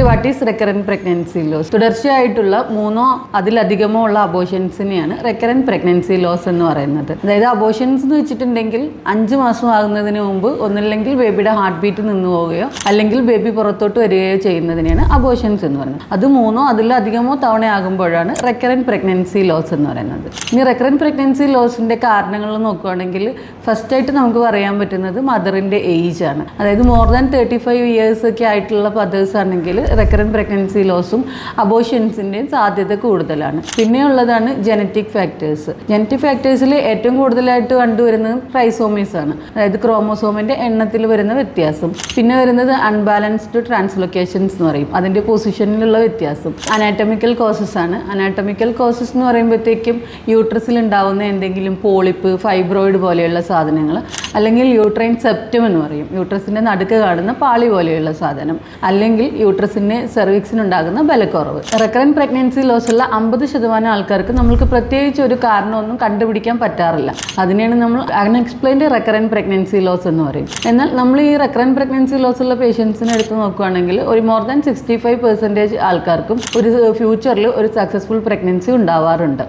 What is recurrent pregnancy loss? തുടർച്ചയായിട്ടുള്ള 3 അതിലധികമോ ഉള്ള അബോഷൻസിനെയാണ് റെക്കറന്റ് പ്രഗ്നൻസി ലോസ് എന്ന് പറയുന്നത്. അതായത് അബോഷൻസ് എന്ന് വെച്ചിട്ടുണ്ടെങ്കിൽ 5 മാസം ആകുന്നതിന് മുമ്പ് ഒന്നില്ലെങ്കിൽ ബേബിയുടെ ഹാർട്ട് ബീറ്റ് നിന്ന് പോവുകയോ അല്ലെങ്കിൽ ബേബി പുറത്തോട്ട് വരികയോ ചെയ്യുന്നതിനെയാണ് അബോഷൻസ് എന്ന് പറയുന്നത്. അത് 3 അതിലധികമോ തവണയാകുമ്പോഴാണ് റെക്കറന്റ് പ്രഗ്നൻസി ലോസ് എന്ന് പറയുന്നത്. ഇനി റെക്കറന്റ് പ്രഗ്നൻസി ലോസിന്റെ കാരണങ്ങൾ നോക്കുകയാണെങ്കിൽ ഫസ്റ്റായിട്ട് നമുക്ക് പറയാൻ പറ്റുന്നത് മദറിന്റെ ഏജ് ആണ്. അതായത് മോർ ദാൻ 35 ഇയേഴ്സ് ഒക്കെ ആയിട്ടുള്ള മദേഴ്സ് ആണെങ്കിൽ റെക്കറന്റ് പ്രഗ്നൻസി ലോസും അബോഷൻസിൻ്റെയും സാധ്യത കൂടുതലാണ്. പിന്നെയുള്ളതാണ് ജനറ്റിക് ഫാക്ടേഴ്സ്. ജനറ്റിക് ഫാക്ടേഴ്സിൽ ഏറ്റവും കൂടുതലായിട്ട് കണ്ടുവരുന്നത് ട്രൈസോമീസ് ആണ്. അതായത് ക്രോമോസോമിൻ്റെ എണ്ണത്തിൽ വരുന്ന വ്യത്യാസം. പിന്നെ വരുന്നത് അൺബാലൻസ്ഡ് ട്രാൻസ്ലൊക്കേഷൻസ് എന്ന് പറയും, അതിൻ്റെ പൊസിഷനിലുള്ള വ്യത്യാസം. അനാറ്റമിക്കൽ കോസസ് ആണ്. അനാറ്റമിക്കൽ കോസസ് എന്ന് പറയുമ്പോഴത്തേക്കും യൂട്രസിൽ ഉണ്ടാവുന്ന എന്തെങ്കിലും പോളിപ്പ്, ഫൈബ്രോയിഡ് പോലെയുള്ള സാധനങ്ങൾ, അല്ലെങ്കിൽ യൂട്രൈൻ സെപ്റ്റം എന്ന് പറയും, യൂട്രസിൻ്റെ നടുക്ക് കാണുന്ന പാളി പോലെയുള്ള സാധനം, അല്ലെങ്കിൽ യൂട്രസിന് സെർവിക്സിനുണ്ടാകുന്ന ബലക്കുറവ്. റെക്കറന്റ് പ്രഗ്നൻസി ലോസ് ഉള്ള 50% ആൾക്കാർക്ക് നമ്മൾക്ക് പ്രത്യേകിച്ച് ഒരു കാരണമൊന്നും കണ്ടുപിടിക്കാൻ പറ്റാറില്ല. അതിനെയാണ് നമ്മൾ അൺഎക്സ്പ്ലെയിൻഡ് റെക്കറന്റ് പ്രഗ്നൻസി ലോസ് എന്ന് പറയും. എന്നാൽ നമ്മൾ ഈ റെക്കറന്റ് പ്രഗ്നൻസി ലോസ് ഉള്ള പേഷ്യൻസിനെ എടുത്ത് നോക്കുകയാണെങ്കിൽ ഒരു മോർ ദാൻ 65% ആൾക്കാർക്കും ഒരു ഫ്യൂച്ചറിൽ ഒരു സക്സസ്ഫുൾ പ്രഗ്നൻസി ഉണ്ടാവാറുണ്ട്.